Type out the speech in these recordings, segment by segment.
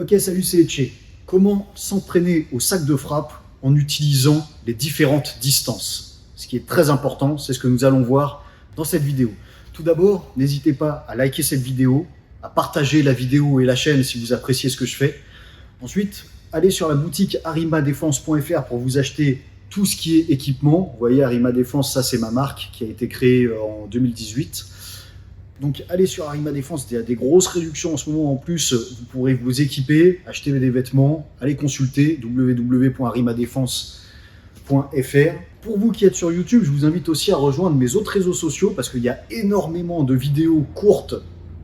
Ok, salut, c'est Etché. Comment s'entraîner au sac de frappe en utilisant les différentes distances? Ce qui est très important, c'est ce que nous allons voir dans cette vidéo. Tout d'abord, n'hésitez pas à liker cette vidéo, à partager la vidéo et la chaîne si vous appréciez ce que je fais. Ensuite, allez sur la boutique arimadefense.fr pour vous acheter tout ce qui est équipement. Vous voyez, Arima Défense, ça c'est ma marque qui a été créée en 2018. Donc allez sur Arima Défense, il y a des grosses réductions en ce moment. En plus, vous pourrez vous équiper, acheter des vêtements, allez consulter www.arimadefense.fr. Pour vous qui êtes sur YouTube, je vous invite aussi à rejoindre mes autres réseaux sociaux parce qu'il y a énormément de vidéos courtes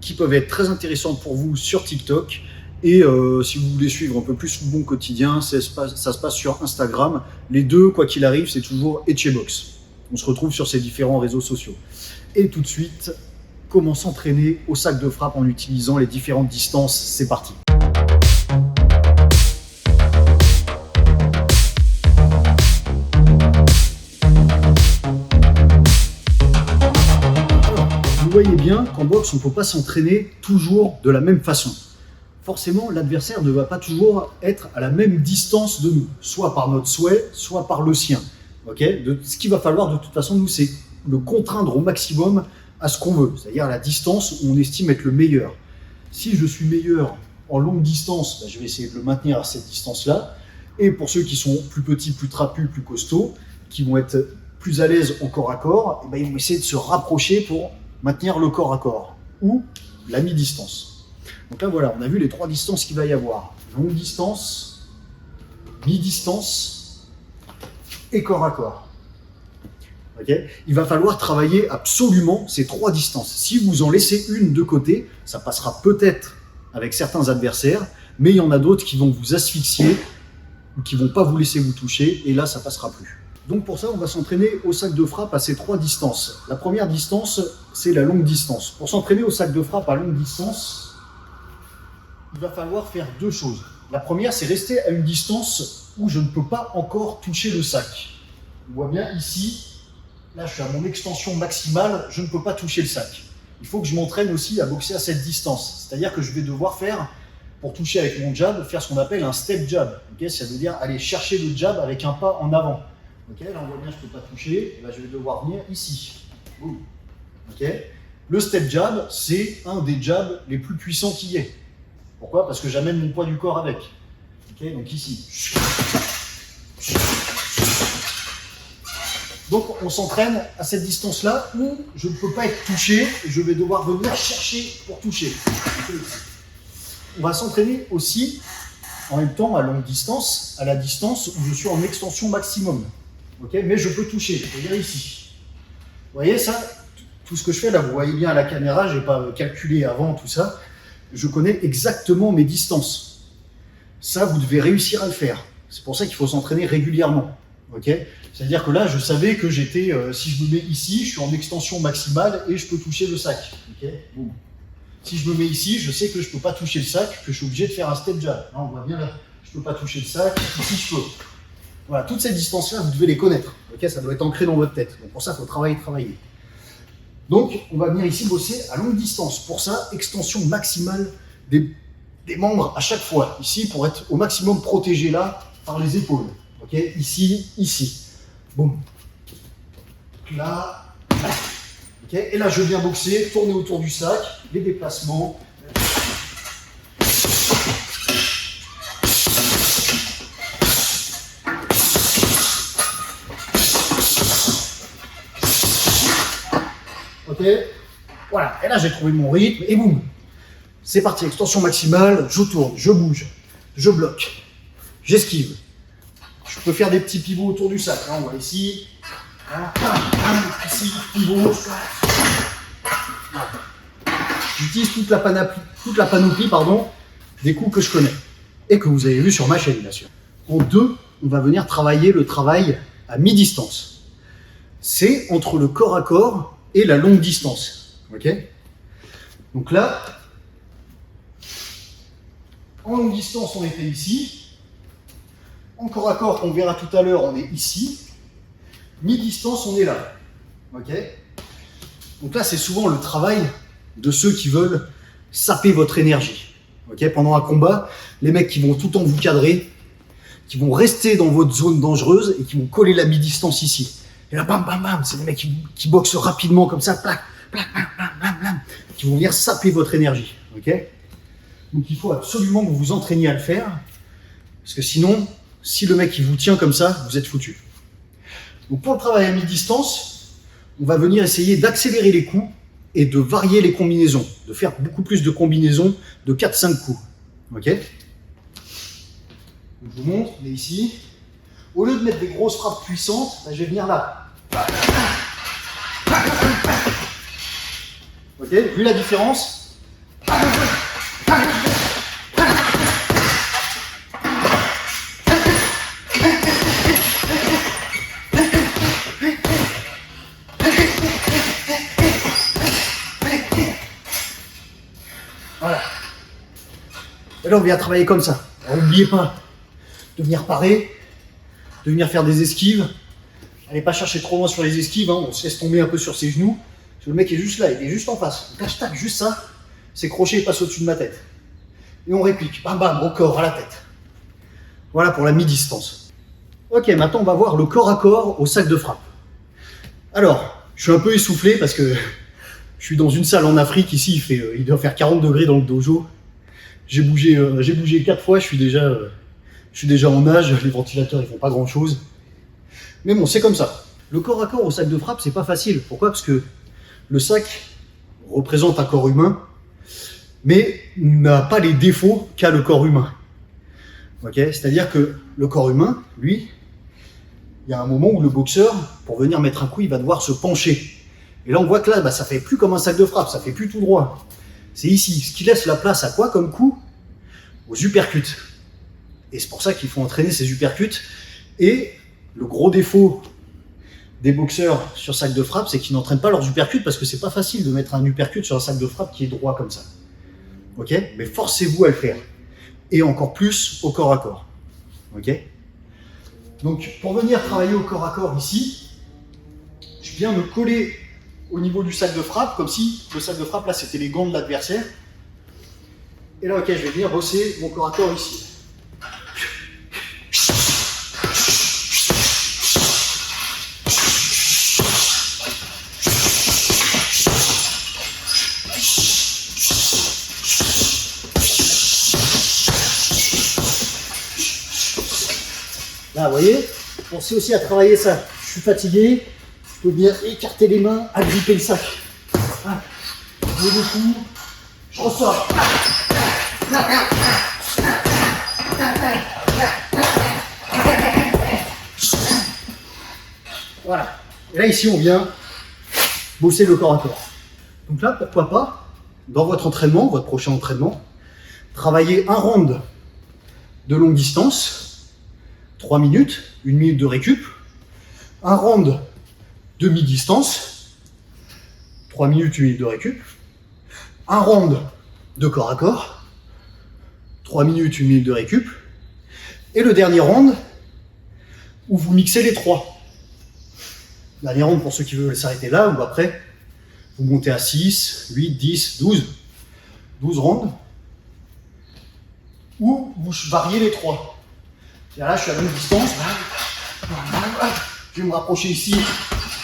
qui peuvent être très intéressantes pour vous sur TikTok. Et si vous voulez suivre un peu plus mon quotidien, ça se passe sur Instagram. Les deux, quoi qu'il arrive, c'est toujours Etchebox. On se retrouve sur ces différents réseaux sociaux. Et tout de suite, comment s'entraîner au sac de frappe en utilisant les différentes distances. C'est parti. Vous voyez bien qu'en boxe, on ne peut pas s'entraîner toujours de la même façon. Forcément, l'adversaire ne va pas toujours être à la même distance de nous, soit par notre souhait, soit par le sien. Ce qu'il va falloir de toute façon, nous, c'est le contraindre au maximum à ce qu'on veut, c'est-à-dire la distance où on estime être le meilleur. Si je suis meilleur en longue distance, je vais essayer de le maintenir à cette distance-là. Et pour ceux qui sont plus petits, plus trapus, plus costauds, qui vont être plus à l'aise en corps à corps, ils vont essayer de se rapprocher pour maintenir le corps à corps ou la mi-distance. Donc là, voilà, on a vu les trois distances qu'il va y avoir. Longue distance, mi-distance et corps à corps. Il va falloir travailler absolument ces trois distances. Si vous en laissez une de côté, ça passera peut-être avec certains adversaires, mais il y en a d'autres qui vont vous asphyxier ou qui ne vont pas vous laisser vous toucher, et là, ça ne passera plus. Donc pour ça, on va s'entraîner au sac de frappe à ces trois distances. La première distance, c'est la longue distance. Pour s'entraîner au sac de frappe à longue distance, il va falloir faire deux choses. La première, c'est rester à une distance où je ne peux pas encore toucher le sac. On voit bien ici, là, je suis à mon extension maximale, je ne peux pas toucher le sac. Il faut que je m'entraîne aussi à boxer à cette distance. C'est-à-dire que je vais devoir faire, pour toucher avec mon jab, faire ce qu'on appelle un step jab. Ça veut dire aller chercher le jab avec un pas en avant. Là, on voit bien, je ne peux pas toucher. Là, je vais devoir venir ici. Boum. Le step jab, c'est un des jabs les plus puissants qu'il y ait. Pourquoi? Parce que j'amène mon poids du corps avec. Donc ici. Donc on s'entraîne à cette distance-là où je ne peux pas être touché et je vais devoir venir chercher pour toucher. On va s'entraîner aussi en même temps à longue distance, à la distance où je suis en extension maximum. Mais je peux toucher, c'est-à-dire ici. Vous voyez ça? Tout ce que je fais là, vous voyez bien à la caméra, je n'ai pas calculé avant tout ça. Je connais exactement mes distances. Ça, vous devez réussir à le faire. C'est pour ça qu'il faut s'entraîner régulièrement. C'est-à-dire que là, je savais que j'étais, si je me mets ici, je suis en extension maximale et je peux toucher le sac. Bon. Si je me mets ici, je sais que je ne peux pas toucher le sac, que je suis obligé de faire un step jab. Là, on voit bien là, je ne peux pas toucher le sac, ici je peux. Voilà, toutes ces distances-là, vous devez les connaître. Ça doit être ancré dans votre tête. Donc pour ça, il faut travailler. Donc, on va venir ici bosser à longue distance. Pour ça, extension maximale des membres à chaque fois. Ici, pour être au maximum protégé là, par les épaules. Ici, ici. Boum. Là. Et là, je viens boxer, tourner autour du sac, les déplacements. Voilà. Et là, j'ai trouvé mon rythme et boum. C'est parti, extension maximale, je tourne, je bouge, je bloque, j'esquive. Je peux faire des petits pivots autour du sac. Là, on voit ici. Ici, pivot. J'utilise toute la panoplie des coups que je connais et que vous avez vu sur ma chaîne, bien sûr. En deux, on va venir travailler le travail à mi-distance. C'est entre le corps à corps et la longue distance. Donc là, en longue distance, on était ici. En corps à corps, on verra tout à l'heure, on est ici. Mi-distance, on est là. Donc là, c'est souvent le travail de ceux qui veulent saper votre énergie. Okay, pendant un combat, les mecs qui vont tout le temps vous cadrer, qui vont rester dans votre zone dangereuse et qui vont coller la mi-distance ici. Et là, bam, bam, bam, c'est des mecs qui boxent rapidement comme ça, plac, plac, bam, bam, bam, bam, qui vont venir saper votre énergie. Okay, donc il faut absolument que vous vous entraîniez à le faire, parce que sinon, si le mec il vous tient comme ça, vous êtes foutu. Donc pour le travail à mi-distance, on va venir essayer d'accélérer les coups et de varier les combinaisons, de faire beaucoup plus de combinaisons de 4-5 coups. Ok? Je vous montre, mais ici, au lieu de mettre des grosses frappes puissantes, là, je vais venir là. Ok? Vu la différence? Voilà. Et là, on vient travailler comme ça. N'oubliez pas de venir parer, de venir faire des esquives. Allez pas chercher trop loin sur les esquives, hein. On se laisse tomber un peu sur ses genoux. Parce que le mec est juste là, il est juste en face. Donc là, je tape juste ça, ses crochets passent au-dessus de ma tête. Et on réplique, bam bam, au corps, à la tête. Voilà pour la mi-distance. Ok, maintenant on va voir le corps à corps au sac de frappe. Alors, je suis un peu essoufflé parce que je suis dans une salle en Afrique, ici il doit faire 40 degrés dans le dojo. J'ai bougé 4 fois, je suis déjà en nage, les ventilateurs ils font pas grand chose. Mais bon, c'est comme ça. Le corps à corps au sac de frappe, c'est pas facile. Pourquoi? Parce que le sac représente un corps humain, mais n'a pas les défauts qu'a le corps humain. Okay, c'est-à-dire que le corps humain, lui, il y a un moment où le boxeur, pour venir mettre un coup, il va devoir se pencher. Et là, on voit que là, ça fait plus comme un sac de frappe, ça fait plus tout droit. C'est ici, ce qui laisse la place à quoi comme coup? Aux uppercuts. Et c'est pour ça qu'il faut entraîner ces uppercuts. Et le gros défaut des boxeurs sur sac de frappe, c'est qu'ils n'entraînent pas leurs uppercuts parce que c'est pas facile de mettre un uppercut sur un sac de frappe qui est droit comme ça. Ok? Mais forcez-vous à le faire. Et encore plus au corps à corps. Ok? Donc, pour venir travailler au corps à corps ici, je viens me coller au niveau du sac de frappe, comme si le sac de frappe, là, c'était les gants de l'adversaire. Et là, ok, je vais venir bosser mon corps à corps ici. Là, vous voyez, pensez aussi à travailler ça. Je suis fatigué, je peux bien écarter les mains, agripper le sac. Ah, je mets le coup, je ressors. Voilà. Et là, ici, on vient bosser le corps à corps. Donc là, pourquoi pas, dans votre entraînement, votre prochain entraînement, travailler un round de longue distance, 3 minutes, 1 minute de récup, un round de mi-distance, 3 minutes, 1 minute de récup, un round de corps à corps, 3 minutes, 1 minute de récup, et le dernier round où vous mixez les trois. Dernier round pour ceux qui veulent s'arrêter là, ou après, vous montez à 6, 8, 10, 12 rounds, où vous variez les trois. Et là, je suis à longue distance. Je vais me rapprocher ici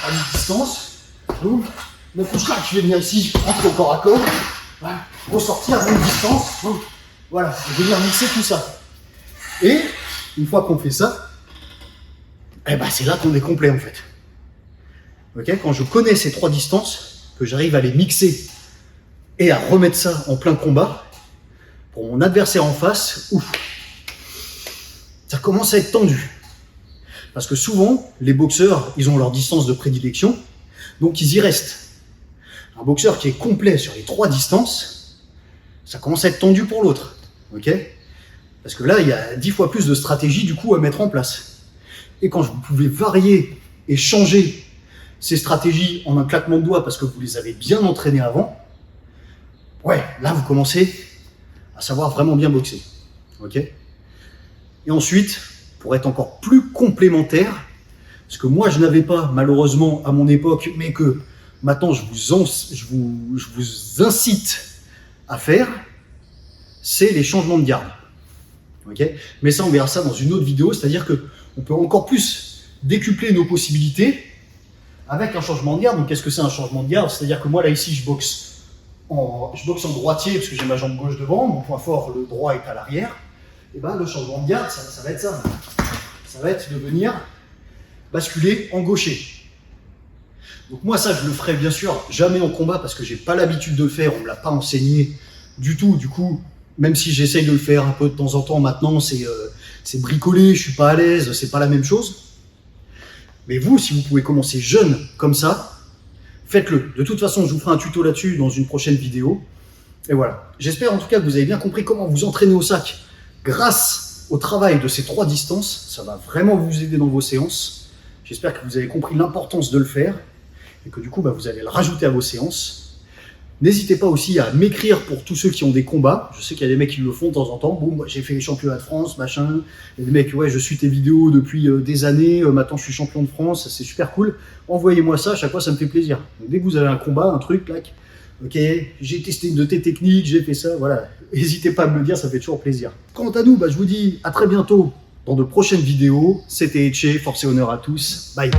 à mi-distance. Mon couche là, je vais venir ici, rentrer au corps à corps. Ressortir à longue distance. Voilà, je vais venir mixer tout ça. Et une fois qu'on fait ça, c'est là qu'on est complet en fait. Okay, quand je connais ces trois distances, que j'arrive à les mixer et à remettre ça en plein combat, pour mon adversaire en face, ouf, ça commence à être tendu. Parce que souvent, les boxeurs, ils ont leur distance de prédilection, donc ils y restent. Un boxeur qui est complet sur les trois distances, ça commence à être tendu pour l'autre. Okay, parce que là, il y a 10 fois plus de stratégies du coup à mettre en place. Et quand vous pouvez varier et changer ces stratégies en un claquement de doigts parce que vous les avez bien entraînées avant, ouais, là vous commencez à savoir vraiment bien boxer. Ok ? Et ensuite, pour être encore plus complémentaire, ce que moi je n'avais pas malheureusement à mon époque, mais que maintenant je vous incite à faire, c'est les changements de garde. Okay, mais ça, on verra ça dans une autre vidéo, c'est-à-dire qu'on peut encore plus décupler nos possibilités avec un changement de garde. Donc, qu'est-ce que c'est un changement de garde? C'est-à-dire que moi, là, ici, je boxe en droitier parce que j'ai ma jambe gauche devant, mon point fort, le droit, est à l'arrière. Et ben, le changement de garde, ça va être ça. Ça va être de venir basculer en gaucher. Donc moi, ça, je le ferai bien sûr jamais en combat parce que j'ai pas l'habitude de le faire, on me l'a pas enseigné du tout. Du coup, même si j'essaye de le faire un peu de temps en temps, maintenant, c'est bricolé, je suis pas à l'aise, c'est pas la même chose. Mais vous, si vous pouvez commencer jeune comme ça, faites-le. De toute façon, je vous ferai un tuto là-dessus dans une prochaine vidéo. Et voilà. J'espère en tout cas que vous avez bien compris comment vous entraîner au sac grâce au travail de ces 3 distances. Ça va vraiment vous aider dans vos séances. J'espère que vous avez compris l'importance de le faire et que du coup, vous allez le rajouter à vos séances. N'hésitez pas aussi à m'écrire pour tous ceux qui ont des combats. Je sais qu'il y a des mecs qui le font de temps en temps. Bon, moi, j'ai fait les championnats de France, machin. Il y a des mecs, ouais, je suis tes vidéos depuis des années. Maintenant, je suis champion de France. C'est super cool. Envoyez-moi ça. À chaque fois, ça me fait plaisir. Donc, dès que vous avez un combat, un truc, clac, ok, j'ai testé une de tes techniques, j'ai fait ça, voilà. N'hésitez pas à me le dire, ça fait toujours plaisir. Quant à nous, je vous dis à très bientôt dans de prochaines vidéos. C'était Etche, force et honneur à tous. Bye.